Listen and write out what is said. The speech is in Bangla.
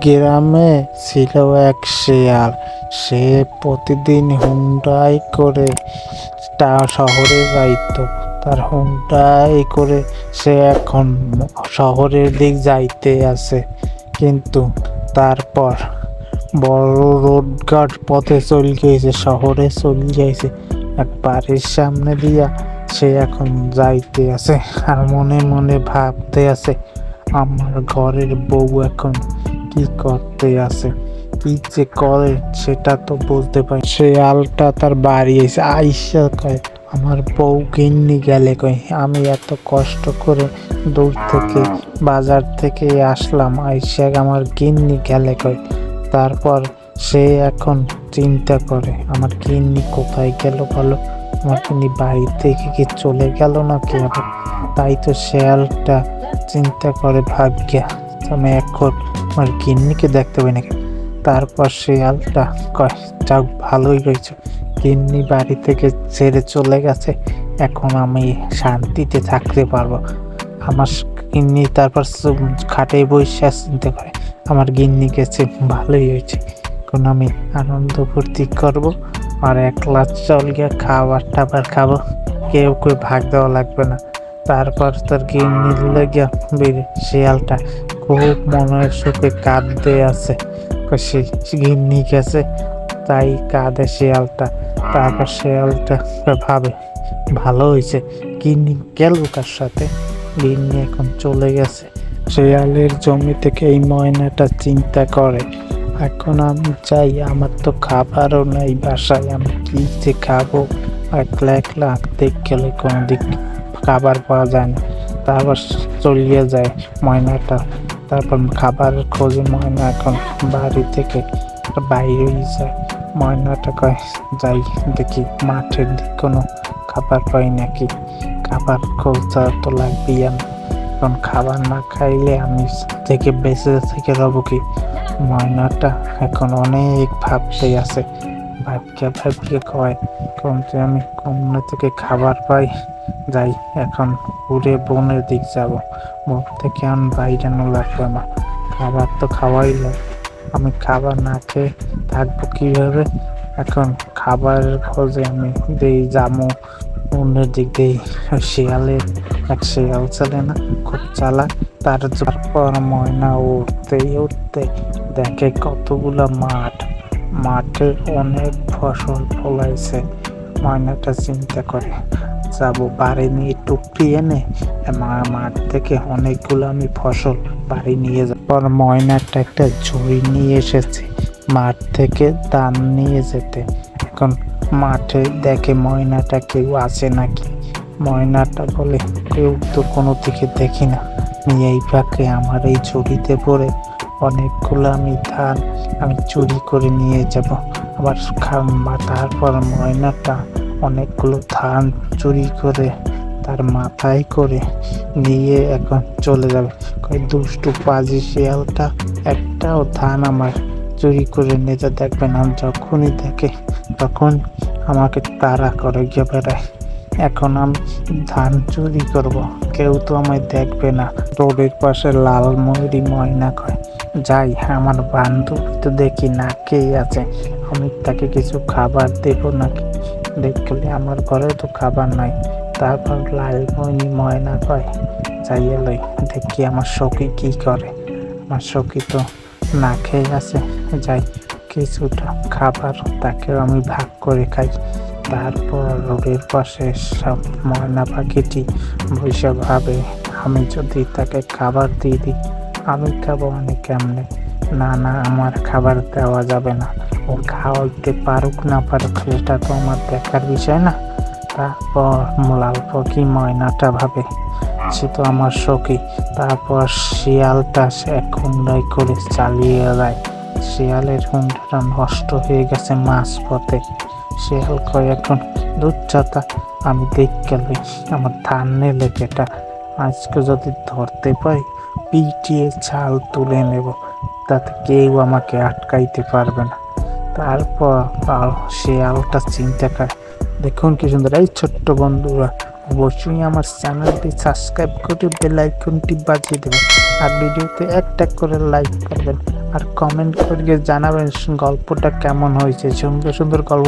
গ্রামে ছিল এক শেয়াল। সে প্রতিদিন হুন্ডাই করে শহরে যাইত। তার হুন্ডাই করে সে এখন শহরের দিক যাইতে আছে, কিন্তু তারপর বড় রোডঘাট পথে চলে গিয়েছে, শহরে চলে যাইছে। এক বাড়ির সামনে দিয়া সে এখন যাইতে আছে, আর মনে মনে ভাবতে আছে, আমার ঘরের বউ এখন কি করতে আছে, কি যে করে সেটা তো বুঝতে পারি। শেয়ালটা তার বাড়ি এসে আইসা কয়, আমার বউ গিন্নি গেলে কই, আমি এত কষ্ট করে দূর থেকে বাজার থেকে আসলাম, আইসা আমার গিন্নি গেলে কই। তারপর সে এখন চিন্তা করে, আমার গিন্নি কোথায় গেল বলো, আমার গিন্নি বাড়ি থেকে কি চলে গেল নাকি আবার। তাই তো শেয়ালটা চিন্তা করে, ভাগ্যা আমি এখন আমার গিন্নিকে দেখতে পাই নাকি। তারপর শেয়ালটা কয়, যাক ভালোই হয়েছে, গিন্নি বাড়ি থেকে ছেড়ে চলে গেছে, এখন আমি শান্তিতে থাকতে পারবো। আমার গিন্নি তারপর খাটে বসে চিন্তা করে, আমার গিন্নি গেছে ভালোই হয়েছে, এখন আমি আনন্দ ফুর্তি করবো, আর একলা চল গিয়ে খাবার টাবার খাবো, কেউ ভাগ দেওয়া লাগবে না। তারপর তার গিন্নির লেগে শিয়ালটা খুব মনের সুখে কাঁদতে আছে, সে গিন্নি গেছে তাই কাঁদে শিয়ালটা। তারপর শিয়ালটা ভাবে, ভালো হয়েছে গিন্নি গেল কার সাথে, গিন্নি এখন চলে গেছে শিয়ালের জমি থেকে। এই ময়নাটা চিন্তা করে, এখন আমি চাই, আমার তো খাবারও নাই বাসায়, আমি কি যে খাবো, একলা একলা দেখ গেলে কোনো দিক খাবার পাওয়া যায় না। তারপর চলিয়ে যায় ময়নাটা। তারপর খাবারের খোঁজে ময়না এখন বাড়ি থেকে বাইরে যায়। ময়নাটা কয়, যাই দেখি মাঠের দিক কোনো খাবার পাই নাকি, খাবার খোঁজা তো লাগবেই, আমি এখন খাবার না খাইলে আমি থেকে বেঁচে থেকে রবো কি। ময়নাটা এখন অনেক ভাবতে আছে, ভাবকে কয়, কমতে আমি কোন থেকে খাবার পাই, যাই এখন ঘুরে বনের দিক যাব, বন থেকে আমি বাইরানো লাগবে আমার, খাবার তো খাওয়াই লাগে, আমি খাবার না খেয়ে থাকবো কিভাবে। এখন খাবারের খোঁজে আমি যাবো বনের দিক দিয়ে। শিয়ালের এক শিয়াল ছেলে না, খুব চালাক, তারপর ময়না উঠতে দেখে কতগুলো মাঠে অনেক ফসল ফলাইছে। ময়নাটা চিন্তা করে, যাবো বাড়ি নিয়ে টুকরি এনে মাঠ থেকে অনেকগুলো আমি ফসল বাড়ি নিয়ে যাব। পর ময়নাটা একটা ঝুড়ি নিয়ে এসেছে মাঠ থেকে ধান নিয়ে যেতে। এখন মাঠে দেখে ময়নাটা কেউ আছে নাকি, ময়নাটা বলে, কেউ তো কোনো দিকে দেখি না, এই ফাঁকে আমার এই ঝুড়িতে পড়ে অনেকগুলো আমি ধান আমি চুরি করে নিয়ে যাব আবার। তারপর ময়নাটা অনেকগুলো ধান চুরি করে তার মাথায় করে নিয়ে এখন চলে যাবে। দুষ্টু পাজি শিয়ালটা একটাও ধান আমার চুরি করে নিতে দেখবে না, যখনই দেখে তখন আমাকে তাড়া করে গিয়ে বেড়ায়। এখন আমি ধান চুরি করব, কেউ তো আমায় দেখবে না। রোডের পাশে লাল ময়ূরী ময়না কয়, যাই আমার বান্ধব তো দেখি না কে আছে, আমি তাকে কিছু খাবার দেব নাকি, দেখলে আমার ঘরে তো খাবার নাই। তারপর লাল ময়না কয়, যাই এলোই দেখি আমার সখী কি করে, আমার সখী তো না খেয়ে আছে, যাই কিছুটা খাবার তাকেও আমি ভাগ করে খাই। তারপর রোডের পাশে সব ময়না পাখিটি বসে ভাবে, আমি যদি তাকে খাবার দিয়ে দিই, আমি খাবো আমি কেমনে, না আমার খাবার দেওয়া যাবে না, ও খাওয়াইতে পারুক না পারুক এটা তো আমার দেখার বিষয় না। তারপর লাল পাখি ময়নাটা ভাবে, সে তো আমার সখী। তারপর শিয়ালটা সে এক হুন্ডাই করে চালিয়ে যায়। শিয়ালের হুন্ডাটা নষ্ট হয়ে গেছে মাঝ পথে। শিয়াল কয়, এখন দুচ্ছাতা আমি দেখ গেল আমার ধানের লেকেটা, আজকে যদি ধরতে পাই পিটিয়ে ছাল তুলে নেব, তাতে কেউ আমাকে আটকাইতে পারবে না। তারপর শিয়ালটা চিন্তা করে, দেখুন কি সুন্দর। এই ছোট্ট বন্ধুরা, অবশ্যই আমার চ্যানেলটি সাবস্ক্রাইব করে বেল আইকনটি বাজিয়ে দেবেন, আর ভিডিওতে একটা করে লাইক করবেন। আর কমেন্ট করে জানাবেন গল্পটা কেমন হয়েছে। সুন্দর সুন্দর গল্প